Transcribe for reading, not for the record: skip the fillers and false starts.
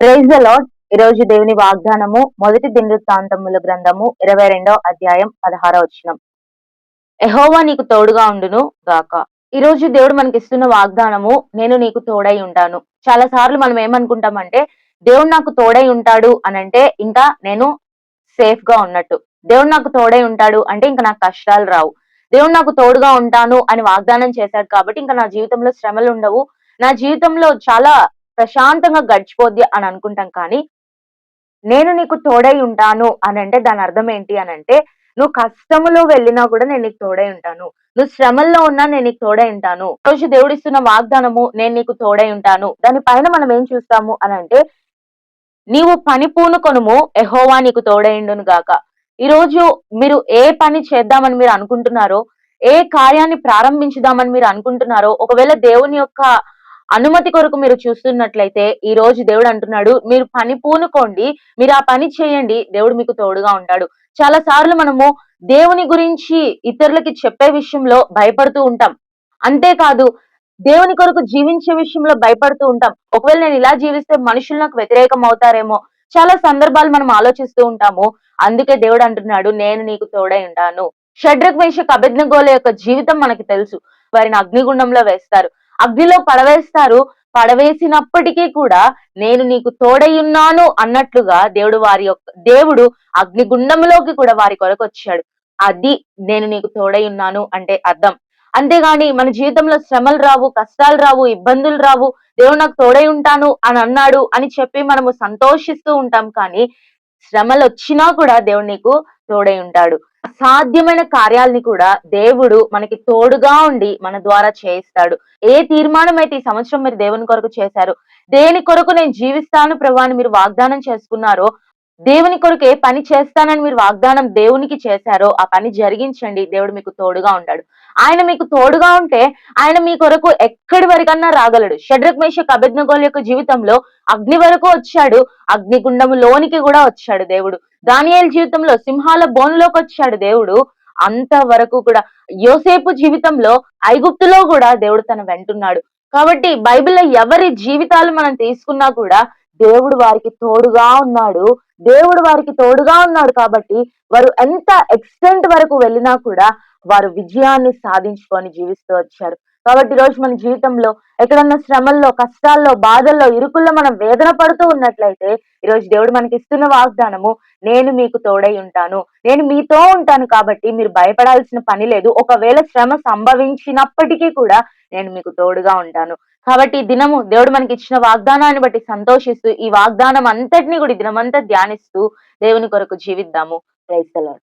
Praise the lord. ఈ రోజు దేవుని వాగ్దానము మొదటి దినవృత్తాంతముల గ్రంథము 22వ అధ్యాయం 16వ వచనం. యెహోవా నీకు తోడుగా ఉండును గాక. ఈ రోజు దేవుడు మనకి ఇస్తున్న వాగ్దానము, నేను నీకు తోడై ఉంటాను. చాలా సార్లు మనం ఏమనుకుంటామంటే, దేవుడు నాకు తోడై ఉంటాడు అనంటే ఇంకా నేను సేఫ్ గా ఉన్నట్టు. దేవుడు నాకు తోడై ఉంటాడు అంటే ఇంకా నాకు కష్టాలు రావు. దేవుడు నాకు తోడుగా ఉంటాను అని వాగ్దానం చేశాడు కాబట్టి ఇంకా నా జీవితంలో శ్రమలు ఉండవు. నా జీవితంలో చాలా ప్రశాంతంగా గడిచిపోద్ది అని అనుకుంటాం. కానీ నేను నీకు తోడై ఉంటాను అనంటే దాని అర్థం ఏంటి అనంటే, నువ్వు కష్టములో వెళ్ళినా కూడా నేను నీకు తోడై ఉంటాను. నువ్వు శ్రమల్లో ఉన్నా నేను నీకు తోడై ఉంటాను. రోజు దేవుడిస్తున్న వాగ్దానము, నేను నీకు తోడై ఉంటాను. దాని పైన మనం ఏం చూస్తాము అనంటే, నీవు పని పూనుకొనుము, యెహోవా నీకు తోడైండును గాక. ఈ రోజు మీరు ఏ పని చేద్దామని మీరు అనుకుంటున్నారో, ఏ కార్యాన్ని ప్రారంభించుదామని మీరు అనుకుంటున్నారో, ఒకవేళ దేవుని యొక్క అనుమతి కొరకు మీరు చూస్తున్నట్లయితే, ఈ రోజు దేవుడు అంటున్నాడు, మీరు పని పూనుకోండి, మీరు ఆ పని చేయండి, దేవుడు మీకు తోడుగా ఉంటాడు. చాలా సార్లు మనము దేవుని గురించి ఇతరులకి చెప్పే విషయంలో భయపడుతూ ఉంటాం. అంతేకాదు, దేవుని కొరకు జీవించే విషయంలో భయపడుతూ ఉంటాం. ఒకవేళ నేను ఇలా జీవిస్తే మనుషులు నాకు వ్యతిరేకం అవుతారేమో, చాలా సందర్భాలు మనం ఆలోచిస్తూ ఉంటాము. అందుకే దేవుడు అంటున్నాడు, నేను నీకు తోడై ఉంటాను. షడ్రక్, మేషక్, అబేద్నెగోల యొక్క జీవితం మనకి తెలుసు. వారిని అగ్నిగుండంలో వేస్తారు, అగ్నిలో పడవేస్తారు. పడవేసినప్పటికీ కూడా నేను నీకు తోడై ఉన్నాను అన్నట్లుగా దేవుడు అగ్నిగుండంలోకి కూడా వారి కొరకు వచ్చాడు. అది నేను నీకు తోడై ఉన్నాను అంటే అర్థం. అంతేగాని మన జీవితంలో శ్రమలు రావు, కష్టాలు రావు, ఇబ్బందులు రావు, దేవుడు నాకు తోడై ఉంటాను అని అన్నాడు అని చెప్పి మనము సంతోషిస్తూ ఉంటాం. కానీ శ్రమలు వచ్చినా కూడా దేవుడు నీకు తోడై ఉంటాడు. అసాధ్యమైన కార్యాలని కూడా దేవుడు మనకి తోడుగా ఉండి మన ద్వారా చేయిస్తాడు. ఏ తీర్మానం అయితే ఈ సంవత్సరం మీరు దేవుని కొరకు చేశారు, దేని కొరకు నేను జీవిస్తాను ప్రభువా అని మీరు వాగ్దానం చేసుకున్నారో, దేవుని కొరకు ఏ పని చేస్తానని మీరు వాగ్దానం దేవునికి చేశారో ఆ పని జరిగించండి. దేవుడు మీకు తోడుగా ఉంటాడు. ఆయన మీకు తోడుగా ఉంటే ఆయన మీ కొరకు ఎక్కడి వరకన్నా రాగలడు. షడ్రక్, మేషక్, అబేద్నెగోల యొక్క జీవితంలో అగ్ని వరకు వచ్చాడు, అగ్నిగుండములోనికి కూడా వచ్చాడు దేవుడు. దానియేలు జీవితంలో సింహాల బోనులోకి వచ్చాడు దేవుడు. అంత వరకు కూడా యోసేపు జీవితంలో ఐగుప్తులో కూడా దేవుడు తన వెంటున్నాడు. కాబట్టి బైబిల్లో ఎవరి జీవితాలు మనం తీసుకున్నా కూడా దేవుడు వారికి తోడుగా ఉన్నాడు. దేవుడు వారికి తోడుగా ఉన్నాడు కాబట్టి వారు ఎంత ఎక్స్టెంట్ వరకు వెళ్ళినా కూడా వారు విజయాన్ని సాధించుకొని జీవిస్తూ వచ్చారు. కాబట్టి ఈరోజు మన జీవితంలో ఎక్కడన్నా శ్రమల్లో, కష్టాల్లో, బాధల్లో, ఇరుకుల్లో మనం వేదన పడుతూ ఉన్నట్లయితే ఈరోజు దేవుడు మనకి ఇస్తున్న వాగ్దానము, నేను మీకు తోడై ఉంటాను, నేను మీతో ఉంటాను కాబట్టి మీరు భయపడాల్సిన పని లేదు. ఒకవేళ శ్రమ సంభవించినప్పటికీ కూడా నేను మీకు తోడుగా ఉంటాను. కాబట్టి ఈ దినము దేవుడు మనకి ఇచ్చిన వాగ్దానాన్ని బట్టి సంతోషిస్తూ, ఈ వాగ్దానం అంతటిని కూడా ఈ దినమంతా ధ్యానిస్తూ దేవుని కొరకు జీవిద్దాము. Praise the lord.